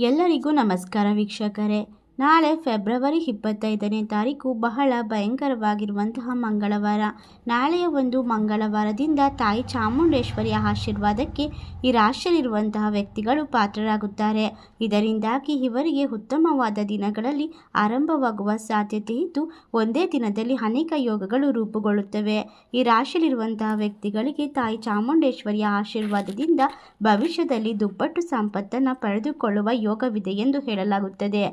ಎಲ್ಲರಿಗೂ ನಮಸ್ಕಾರ ವೀಕ್ಷಕರೇ. ನಾಳೆ ಫೆಬ್ರವರಿ 25ನೇ ತಾರೀಕು ಬಹಳ ಭಯಂಕರವಾಗಿರುವಂತಹ ಮಂಗಳವಾರ. ನಾಳೆಯ ಒಂದು ಮಂಗಳವಾರದಿಂದ ತಾಯಿ ಚಾಮುಂಡೇಶ್ವರಿಯ ಆಶೀರ್ವಾದಕ್ಕೆ ಈ ರಾಶಿಯಲ್ಲಿರುವಂತಹ ವ್ಯಕ್ತಿಗಳು ಪಾತ್ರರಾಗುತ್ತಾರೆ. ಇದರಿಂದಾಗಿ ಇವರಿಗೆ ಉತ್ತಮವಾದ ದಿನಗಳಲ್ಲಿ ಆರಂಭವಾಗುವ ಸಾಧ್ಯತೆ ಇದ್ದು, ಒಂದೇ ದಿನದಲ್ಲಿ ಅನೇಕ ಯೋಗಗಳು ರೂಪುಗೊಳ್ಳುತ್ತವೆ. ಈ ರಾಶಿಯಲ್ಲಿರುವಂತಹ ವ್ಯಕ್ತಿಗಳಿಗೆ ತಾಯಿ ಚಾಮುಂಡೇಶ್ವರಿಯ ಆಶೀರ್ವಾದದಿಂದ ಭವಿಷ್ಯದಲ್ಲಿ ದುಪ್ಪಟ್ಟು ಸಂಪತ್ತನ್ನು ಪಡೆದುಕೊಳ್ಳುವ ಯೋಗವಿದೆ ಎಂದು ಹೇಳಲಾಗುತ್ತದೆ.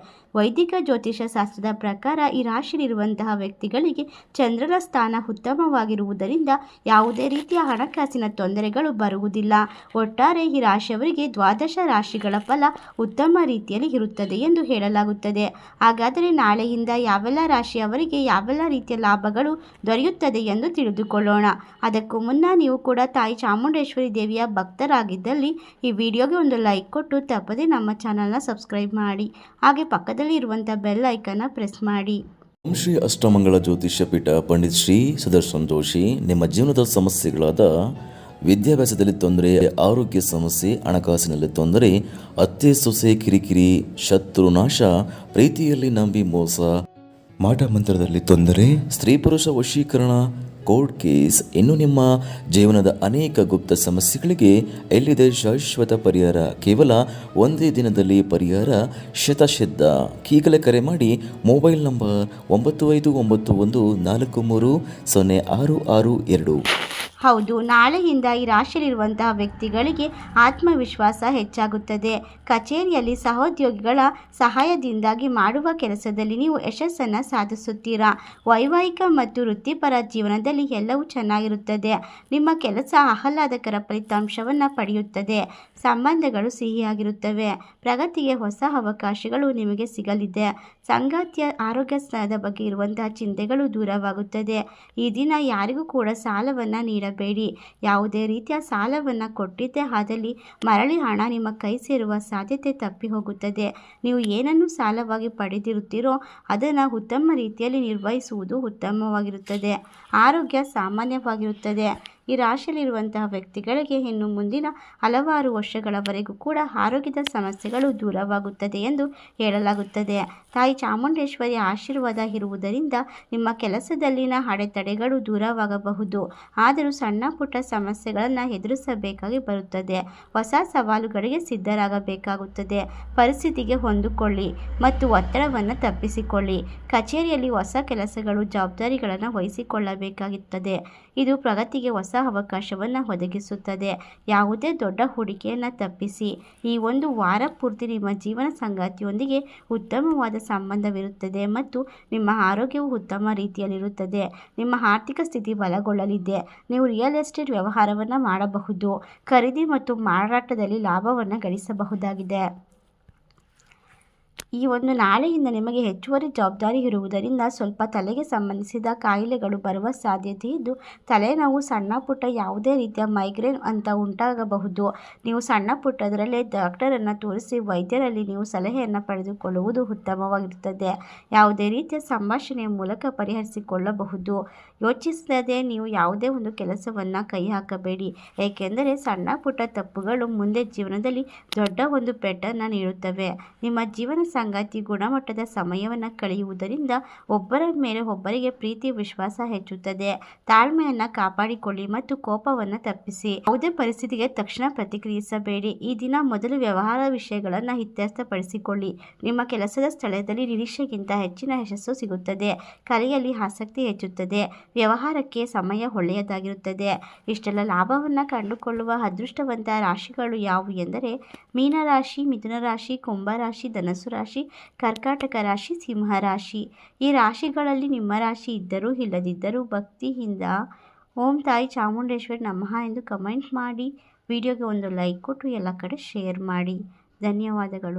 ವೈದಿಕ ಜ್ಯೋತಿಷ ಶಾಸ್ತ್ರದ ಪ್ರಕಾರ ಈ ರಾಶಿಯಲ್ಲಿರುವಂತಹ ವ್ಯಕ್ತಿಗಳಿಗೆ ಚಂದ್ರನ ಸ್ಥಾನ ಉತ್ತಮವಾಗಿರುವುದರಿಂದ ಯಾವುದೇ ರೀತಿಯ ಹಣಕಾಸಿನ ತೊಂದರೆಗಳು ಬರುವುದಿಲ್ಲ. ಒಟ್ಟಾರೆ ಈ ರಾಶಿಯವರಿಗೆ ದ್ವಾದಶ ರಾಶಿಗಳ ಫಲ ಉತ್ತಮ ರೀತಿಯಲ್ಲಿ ಇರುತ್ತದೆ ಎಂದು ಹೇಳಲಾಗುತ್ತದೆ. ಹಾಗಾದರೆ ನಾಳೆಯಿಂದ ಯಾವೆಲ್ಲ ರಾಶಿಯವರಿಗೆ ಯಾವೆಲ್ಲ ರೀತಿಯ ಲಾಭಗಳು ದೊರೆಯುತ್ತದೆ ಎಂದು ತಿಳಿದುಕೊಳ್ಳೋಣ. ಅದಕ್ಕೂ ಮುನ್ನ ನೀವು ಕೂಡ ತಾಯಿ ಚಾಮುಂಡೇಶ್ವರಿ ದೇವಿಯ ಭಕ್ತರಾಗಿದ್ದಲ್ಲಿ ಈ ವಿಡಿಯೋಗೆ ಒಂದು ಲೈಕ್ ಕೊಟ್ಟು ತಪ್ಪದೆ ನಮ್ಮ ಚಾನಲ್ನ ಸಬ್ಸ್ಕ್ರೈಬ್ ಮಾಡಿ, ಹಾಗೆ ಪಕ್ಕದಲ್ಲಿ ಇರುವಂಥ ಬೆಲ್ ಐಕನ್ನ ಪ್ರೆಸ್ ಮಾಡಿ. ಓಂ ಶ್ರೀ ಅಷ್ಟಮಂಗಳ ಜ್ಯೋತಿಷ್ಯ ಪೀಠ ಪಂಡಿತ್ ಶ್ರೀ ಸುದರ್ಶನ್ ಜೋಶಿ. ನಿಮ್ಮ ಜೀವನದ ಸಮಸ್ಯೆಗಳಾದ ವಿದ್ಯಾಭ್ಯಾಸದಲ್ಲಿ ತೊಂದರೆ, ಆರೋಗ್ಯ ಸಮಸ್ಯೆ, ಹಣಕಾಸಿನಲ್ಲಿ ತೊಂದರೆ, ಅತ್ತೆ ಸೊಸೆ ಕಿರಿಕಿರಿ, ಶತ್ರು ನಾಶ, ಪ್ರೀತಿಯಲ್ಲಿ ನಂಬಿ ಮೋಸ, ಮಾಟ ಮಂತ್ರದಲ್ಲಿ ತೊಂದರೆ, ಸ್ತ್ರೀ ಪುರುಷ ವಶೀಕರಣ, ಕೋರ್ಟ್ ಕೇಸ್, ಇನ್ನು ನಿಮ್ಮ ಜೀವನದ ಅನೇಕ ಗುಪ್ತ ಸಮಸ್ಯೆಗಳಿಗೆ ಎಲ್ಲಿದೆ ಶಾಶ್ವತ ಪರಿಹಾರ? ಕೇವಲ ಒಂದೇ ದಿನದಲ್ಲಿ ಪರಿಹಾರ ಶತಸಿದ್ಧ. ಈಗಲೇ ಕರೆ ಮಾಡಿ. Mobile number 9591430662. ಹೌದು, ನಾಳೆಯಿಂದ ಈ ರಾಶಿಯಲ್ಲಿರುವಂತಹ ವ್ಯಕ್ತಿಗಳಿಗೆ ಆತ್ಮವಿಶ್ವಾಸ ಹೆಚ್ಚಾಗುತ್ತದೆ. ಕಚೇರಿಯಲ್ಲಿ ಸಹೋದ್ಯೋಗಿಗಳ ಸಹಾಯದಿಂದಾಗಿ ಮಾಡುವ ಕೆಲಸದಲ್ಲಿ ನೀವು ಯಶಸ್ಸನ್ನು ಸಾಧಿಸುತ್ತೀರಾ. ವೈವಾಹಿಕ ಮತ್ತು ವೃತ್ತಿಪರ ಜೀವನದಲ್ಲಿ ಎಲ್ಲವೂ ಚೆನ್ನಾಗಿರುತ್ತದೆ. ನಿಮ್ಮ ಕೆಲಸ ಆಹ್ಲಾದಕರ ಫಲಿತಾಂಶವನ್ನು ಪಡೆಯುತ್ತದೆ. ಸಂಬಂಧಗಳು ಸಿಹಿಯಾಗಿರುತ್ತವೆ. ಪ್ರಗತಿಗೆ ಹೊಸ ಅವಕಾಶಗಳು ನಿಮಗೆ ಸಿಗಲಿದೆ. ಸಂಗಾತಿಯ ಆರೋಗ್ಯ ಸ್ಥಾನದ ಬಗ್ಗೆ ಇರುವಂತಹ ಚಿಂತೆಗಳು ದೂರವಾಗುತ್ತದೆ. ಈ ದಿನ ಯಾರಿಗೂ ಕೂಡ ಸಾಲವನ್ನು ನೀಡಬೇಡಿ. ಯಾವುದೇ ರೀತಿಯ ಸಾಲವನ್ನು ಕೊಟ್ಟಿದ್ದೇ ಆದಲ್ಲಿ ಮರಳಿ ಹಣ ನಿಮ್ಮ ಕೈ ಸೇರುವ ಸಾಧ್ಯತೆ ತಪ್ಪಿ ಹೋಗುತ್ತದೆ. ನೀವು ಏನನ್ನು ಸಾಲವಾಗಿ ಪಡೆದಿರುತ್ತೀರೋ ಅದನ್ನು ಉತ್ತಮ ರೀತಿಯಲ್ಲಿ ನಿರ್ವಹಿಸುವುದು ಉತ್ತಮವಾಗಿರುತ್ತದೆ. ಆರೋಗ್ಯ ಸಾಮಾನ್ಯವಾಗಿರುತ್ತದೆ. ಈ ರಾಶಿಯಲ್ಲಿರುವಂತಹ ವ್ಯಕ್ತಿಗಳಿಗೆ ಇನ್ನು ಮುಂದಿನ ಹಲವಾರು ವರ್ಷಗಳವರೆಗೂ ಕೂಡ ಆರೋಗ್ಯದ ಸಮಸ್ಯೆಗಳು ದೂರವಾಗುತ್ತದೆ ಎಂದು ಹೇಳಲಾಗುತ್ತದೆ. ತಾಯಿ ಚಾಮುಂಡೇಶ್ವರಿಯ ಆಶೀರ್ವಾದ ಇರುವುದರಿಂದ ನಿಮ್ಮ ಕೆಲಸದಲ್ಲಿನ ಅಡೆತಡೆಗಳು ದೂರವಾಗಬಹುದು. ಆದರೂ ಸಣ್ಣ ಪುಟ್ಟ ಸಮಸ್ಯೆಗಳನ್ನು ಎದುರಿಸಬೇಕಾಗಿ ಬರುತ್ತದೆ. ಹೊಸ ಸವಾಲುಗಳಿಗೆ ಸಿದ್ಧರಾಗಬೇಕಾಗುತ್ತದೆ. ಪರಿಸ್ಥಿತಿಗೆ ಹೊಂದಿಕೊಳ್ಳಿ ಮತ್ತು ಒತ್ತಡವನ್ನು ತಪ್ಪಿಸಿಕೊಳ್ಳಿ. ಕಚೇರಿಯಲ್ಲಿ ಹೊಸ ಕೆಲಸಗಳು ಜವಾಬ್ದಾರಿಗಳನ್ನು ವಹಿಸಿಕೊಳ್ಳಬೇಕಾಗುತ್ತದೆ. ಇದು ಪ್ರಗತಿಗೆ ಹೊಸ ಅವಕಾಶವನ್ನು ಒದಗಿಸುತ್ತದೆ. ಯಾವುದೇ ದೊಡ್ಡ ಹೂಡಿಕೆಯನ್ನು ತಪ್ಪಿಸಿ. ಈ ಒಂದು ವಾರ ಪೂರ್ತಿ ನಿಮ್ಮ ಜೀವನ ಸಂಗಾತಿಯೊಂದಿಗೆ ಉತ್ತಮವಾದ ಸಂಬಂಧವಿರುತ್ತದೆ ಮತ್ತು ನಿಮ್ಮ ಆರೋಗ್ಯವು ಉತ್ತಮ ರೀತಿಯಲ್ಲಿರುತ್ತದೆ. ನಿಮ್ಮ ಆರ್ಥಿಕ ಸ್ಥಿತಿ ಬಲಗೊಳ್ಳಲಿದೆ. ನೀವು ರಿಯಲ್ ಎಸ್ಟೇಟ್ ವ್ಯವಹಾರವನ್ನು ಮಾಡಬಹುದು. ಖರೀದಿ ಮತ್ತು ಮಾರಾಟದಲ್ಲಿ ಲಾಭವನ್ನು ಗಳಿಸಬಹುದಾಗಿದೆ. ಈ ಒಂದು ನಾಳೆಯಿಂದ ನಿಮಗೆ ಹೆಚ್ಚುವರಿ ಜವಾಬ್ದಾರಿ ಇರುವುದರಿಂದ ಸ್ವಲ್ಪ ತಲೆಗೆ ಸಂಬಂಧಿಸಿದ ಕಾಯಿಲೆಗಳು ಬರುವ ಸಾಧ್ಯತೆ ಇದ್ದು, ತಲೆನೋವು, ಸಣ್ಣ ಪುಟ್ಟ ಯಾವುದೇ ರೀತಿಯ ಮೈಗ್ರೇನ್ ಅಂತ ಉಂಟಾಗಬಹುದು. ನೀವು ಸಣ್ಣ ಪುಟ್ಟದರಲ್ಲೇ ಡಾಕ್ಟರನ್ನು ತೋರಿಸಿ ವೈದ್ಯರಲ್ಲಿ ನೀವು ಸಲಹೆಯನ್ನು ಪಡೆದುಕೊಳ್ಳುವುದು ಉತ್ತಮವಾಗಿರುತ್ತದೆ. ಯಾವುದೇ ರೀತಿಯ ಸಂಭಾಷಣೆಯ ಮೂಲಕ ಪರಿಹರಿಸಿಕೊಳ್ಳಬಹುದು. ಯೋಚಿಸದೆ ನೀವು ಯಾವುದೇ ಒಂದು ಕೆಲಸವನ್ನು ಕೈ ಹಾಕಬೇಡಿ. ಏಕೆಂದರೆ ಸಣ್ಣ ಪುಟ್ಟ ತಪ್ಪುಗಳು ಮುಂದೆ ಜೀವನದಲ್ಲಿ ದೊಡ್ಡ ಒಂದು ಪೆಟ್ಟನ್ನು ನೀಡುತ್ತವೆ. ನಿಮ್ಮ ಜೀವನ ಸಂಗಾತಿ ಗುಣಮಟ್ಟದ ಸಮಯವನ್ನು ಕಳೆಯುವುದರಿಂದ ಒಬ್ಬರ ಮೇಲೆ ಒಬ್ಬರಿಗೆ ಪ್ರೀತಿ ವಿಶ್ವಾಸ ಹೆಚ್ಚುತ್ತದೆ. ತಾಳ್ಮೆಯನ್ನು ಕಾಪಾಡಿಕೊಳ್ಳಿ ಮತ್ತು ಕೋಪವನ್ನು ತಪ್ಪಿಸಿ. ಯಾವುದೇ ಪರಿಸ್ಥಿತಿಗೆ ತಕ್ಷಣ ಪ್ರತಿಕ್ರಿಯಿಸಬೇಡಿ. ಈ ದಿನ ಮೊದಲು ವ್ಯವಹಾರ ವಿಷಯಗಳನ್ನು ಇತ್ಯರ್ಥಪಡಿಸಿಕೊಳ್ಳಿ. ನಿಮ್ಮ ಕೆಲಸದ ಸ್ಥಳದಲ್ಲಿ ನಿರೀಕ್ಷೆಗಿಂತ ಹೆಚ್ಚಿನ ಯಶಸ್ಸು ಸಿಗುತ್ತದೆ. ಕಲೆಯಲ್ಲಿ ಆಸಕ್ತಿ ಹೆಚ್ಚುತ್ತದೆ. ವ್ಯವಹಾರಕ್ಕೆ ಸಮಯ ಒಳ್ಳೆಯದಾಗಿರುತ್ತದೆ. ಇಷ್ಟೆಲ್ಲ ಲಾಭವನ್ನು ಕಂಡುಕೊಳ್ಳುವ ಅದೃಷ್ಟವಂತ ರಾಶಿಗಳು ಯಾವುವು ಎಂದರೆ ಮೀನರಾಶಿ, ಮಿಥುನ ರಾಶಿ, ಕುಂಭರಾಶಿ, ಧನಸ್ಸು ರಾಶಿ, ಕರ್ಕಾಟಕ ರಾಶಿ, ಸಿಂಹ ರಾಶಿ. ಈ ರಾಶಿಗಳಲ್ಲಿ ನಿಮ್ಮ ರಾಶಿ ಇದ್ದರೂ ಇಲ್ಲದಿದ್ದರೂ ಭಕ್ತಿಯಿಂದ ಓಂ ತಾಯಿ ಚಾಮುಂಡೇಶ್ವರಿ ನಮಃ ಎಂದು ಕಮೆಂಟ್ ಮಾಡಿ. ವಿಡಿಯೋಗೆ ಒಂದು ಲೈಕ್ ಕೊಟ್ಟು ಎಲ್ಲ ಕಡೆ ಶೇರ್ ಮಾಡಿ. ಧನ್ಯವಾದಗಳು.